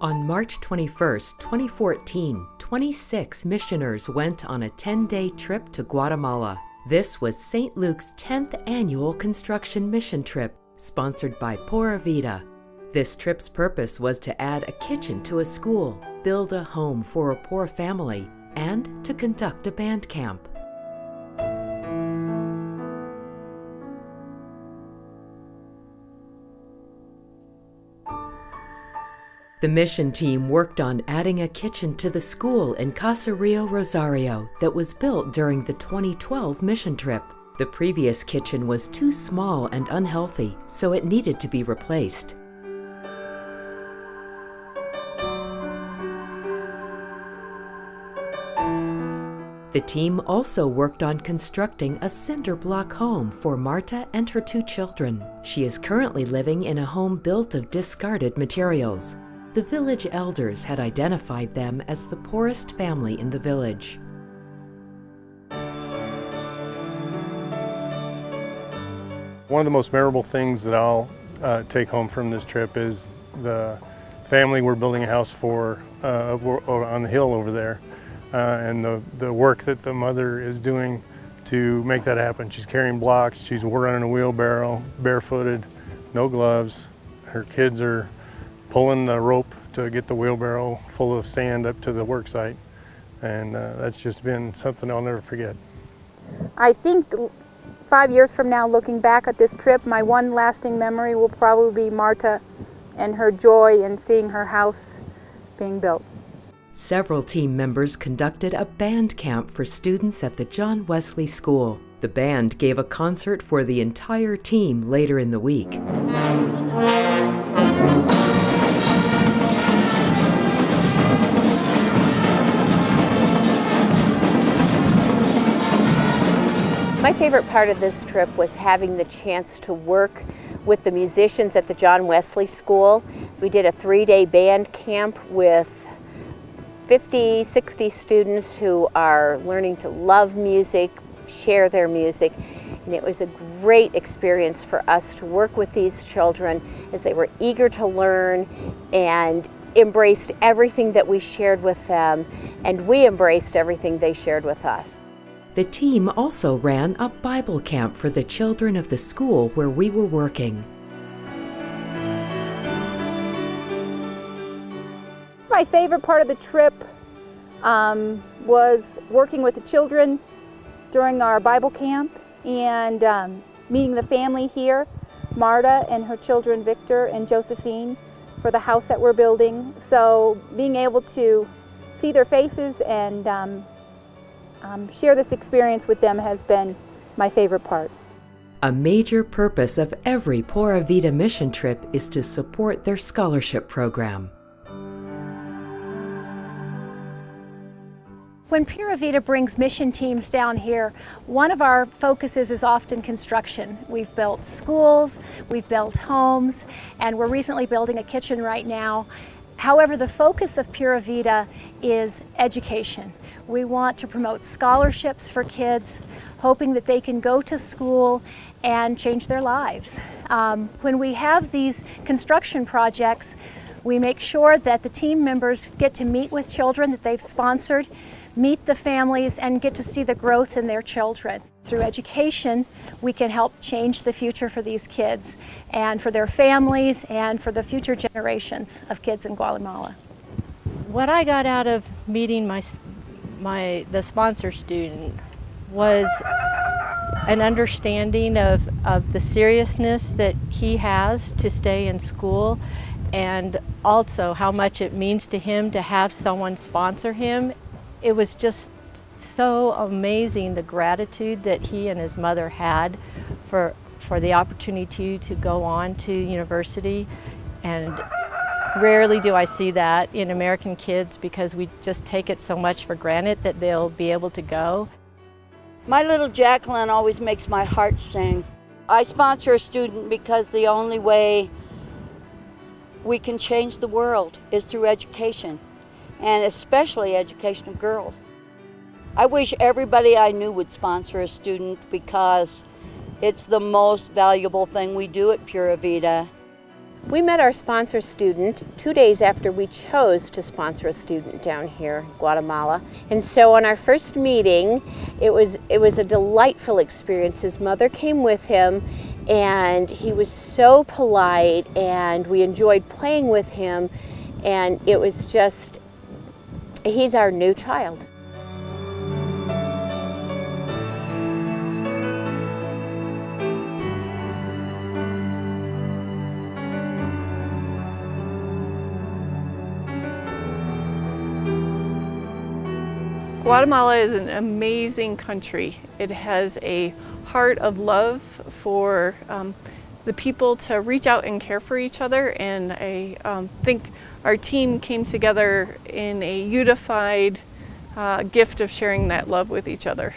On March 21, 2014, 26 missioners went on a 10-day trip to Guatemala. This was St. Luke's 10th annual construction mission trip, sponsored by Pura Vida. This trip's purpose was to add a kitchen to a school, build a home for a poor family, and to conduct a band camp. The mission team worked on adding a kitchen to the school in Casa Rio Rosario that was built during the 2012 mission trip. The previous kitchen was too small and unhealthy, so it needed to be replaced. The team also worked on constructing a cinder block home for Marta and her 2 children. She is currently living in a home built of discarded materials. The village elders had identified them as the poorest family in the village. One of the most memorable things that I'll take home from this trip is the family we're building a house for on the hill over there, and the work that the mother is doing to make that happen. She's carrying blocks, she's running a wheelbarrow, barefooted, no gloves. Her kids are pulling the rope to get the wheelbarrow full of sand up to the work site, and that's just been something I'll never forget. I think 5 years from now, looking back at this trip, my one lasting memory will probably be Marta and her joy in seeing her house being built. Several team members conducted a band camp for students at the John Wesley School. The band gave a concert for the entire team later in the week. My favorite part of this trip was having the chance to work with the musicians at the John Wesley School. We did a 3-day band camp with 50, 60 students who are learning to love music, share their music, and it was a great experience for us to work with these children as they were eager to learn and embraced everything that we shared with them, and we embraced everything they shared with us. The team also ran a Bible camp for the children of the school where we were working. My favorite part of the trip was working with the children during our Bible camp and meeting the family here, Marta and her children Victor and Josephine, for the house that we're building. So being able to see their faces and share this experience with them has been my favorite part. A major purpose of every Pura Vida mission trip is to support their scholarship program. When Pura Vida brings mission teams down here, one of our focuses is often construction. We've built schools, we've built homes, and we're recently building a kitchen right now. However, the focus of Pura Vida is education. We want to promote scholarships for kids, hoping that they can go to school and change their lives. When we have these construction projects, we make sure that the team members get to meet with children that they've sponsored, meet the families, and get to see the growth in their children. Through education, we can help change the future for these kids and for their families and for the future generations of kids in Guatemala. What I got out of meeting the sponsor student was an understanding of the seriousness that he has to stay in school, and also how much it means to him to have someone sponsor him. It was just so amazing, the gratitude that he and his mother had for the opportunity to go on to university. And rarely do I see that in American kids, because we just take it so much for granted that they'll be able to go. My little Jacqueline always makes my heart sing. I sponsor a student because the only way we can change the world is through education, and especially education of girls. I wish everybody I knew would sponsor a student, because it's the most valuable thing we do at Pura Vida. We met our sponsor student 2 days after we chose to sponsor a student down here in Guatemala. And so on our first meeting, it was a delightful experience. His mother came with him, and he was so polite, and we enjoyed playing with him, and it was just, he's our new child. Guatemala is an amazing country. It has a heart of love for the people to reach out and care for each other, and I think our team came together in a unified gift of sharing that love with each other.